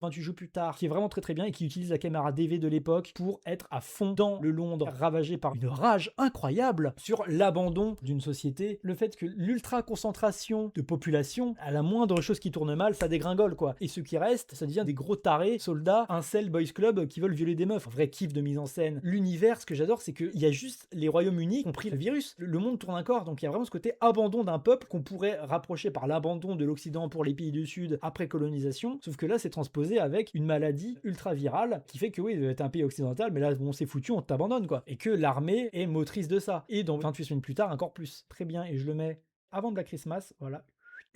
28 jours plus tard, qui est vraiment très très bien et qui utilise la caméra DV de l'époque pour être à fond dans le Londres ravagé par une rage incroyable sur l'abandon d'une société, le fait que l'ultra concentration de population, à la moindre chose qui tourne mal, ça dégringole quoi. Et ce qui reste, ça devient des gros tarés, soldats, incel boys club qui veulent violer des meufs. Un vrai kiff de mise en scène. L'univers, ce que j'adore, c'est qu'il y a juste les Royaumes-Unis qui ont pris le virus. Le monde tourne encore, donc il y a vraiment ce côté abandon d'un peuple qu'on pourrait rapprocher par l'abandon de l'Occident pour les pays du Sud après colonisation, sauf que là c'est transposé avec une maladie ultra virale qui fait que oui, c'est un pays occidental, mais là bon c'est foutu, on t'abandonne quoi. Et que l'armée est motrice de ça. Et donc 28 semaines plus tard, encore plus. Très bien, et je le mets avant Black Christmas, voilà.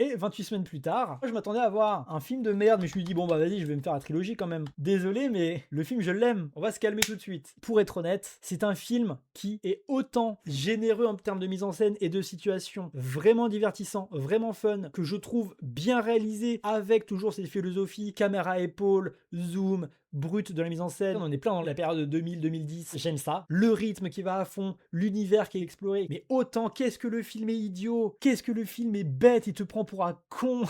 Et 28 semaines plus tard, je m'attendais à voir un film de merde, mais je me suis dit, bon bah vas-y, je vais me faire la trilogie quand même. Désolé, mais le film, je l'aime. On va se calmer tout de suite. Pour être honnête, c'est un film qui est autant généreux en termes de mise en scène et de situation, vraiment divertissant, vraiment fun, que je trouve bien réalisé, avec toujours cette philosophie, caméra épaule, zoom, brut de la mise en scène. On est plein dans la période de 2000-2010. J'aime ça. Le rythme qui va à fond, l'univers qui est exploré. Mais autant, qu'est-ce que le film est idiot, qu'est-ce que le film est bête, il te prend pour un con.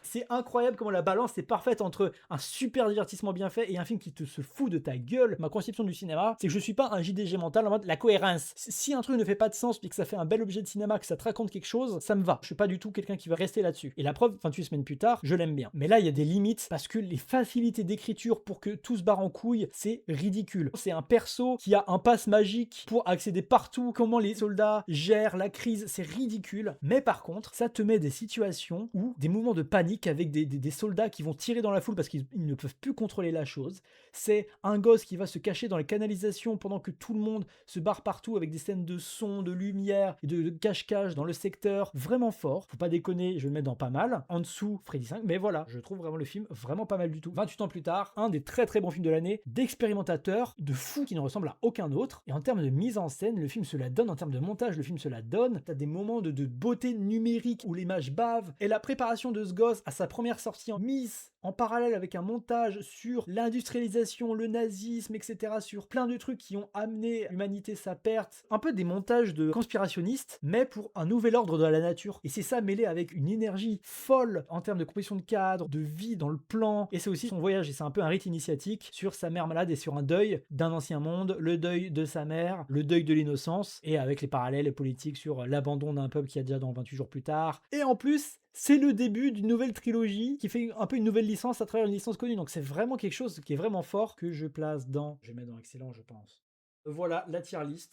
C'est incroyable comment la balance est parfaite entre un super divertissement bien fait et un film qui te se fout de ta gueule. Ma conception du cinéma, c'est que je suis pas un JDG mental en mode la cohérence. Si un truc ne fait pas de sens puis que ça fait un bel objet de cinéma, que ça te raconte quelque chose, ça me va. Je suis pas du tout quelqu'un qui va rester là-dessus. Et la preuve, 28 semaines plus tard, je l'aime bien. Mais là, il y a des limites parce que les facilités d'écriture pour que tout se barre en couille, c'est ridicule. C'est un perso qui a un pass magique pour accéder partout. Comment les soldats gèrent la crise, c'est ridicule. Mais par contre, ça te met des situations où des mouvements de panique avec des soldats qui vont tirer dans la foule parce qu'ils ne peuvent plus contrôler la chose. C'est un gosse qui va se cacher dans les canalisations pendant que tout le monde se barre partout avec des scènes de son, de lumière et de cache-cache dans le secteur. Vraiment fort. Faut pas déconner, je vais le mettre dans pas mal. En dessous, Freddy 5. Mais voilà, je trouve vraiment le film vraiment pas mal du tout. 28 ans plus tard, un des très très bons films de l'année, d'expérimentateur, de fou qui ne ressemble à aucun autre. Et en termes de mise en scène, le film se la donne. En termes de montage, le film se la donne. T'as des moments de beauté numérique où l'image bave. Et la préparation de ce gosse à sa première sortie en mise en parallèle avec un montage sur l'industrialisation, le nazisme, etc., sur plein de trucs qui ont amené l'humanité sa perte, un peu des montages de conspirationnistes, mais pour un nouvel ordre de la nature. Et c'est ça mêlé avec une énergie folle en termes de composition de cadre, de vie dans le plan, et c'est aussi son voyage, et c'est un peu un rite initiatique sur sa mère malade et sur un deuil d'un ancien monde, le deuil de sa mère, le deuil de l'innocence, et avec les parallèles politiques sur l'abandon d'un peuple qui a déjà dans 28 jours plus tard. Et en plus, c'est le début d'une nouvelle trilogie qui fait un peu une nouvelle licence à travers une licence connue. Donc c'est vraiment quelque chose qui est vraiment fort que je place dans... Je vais mettre dans excellent, je pense. Voilà la tier list.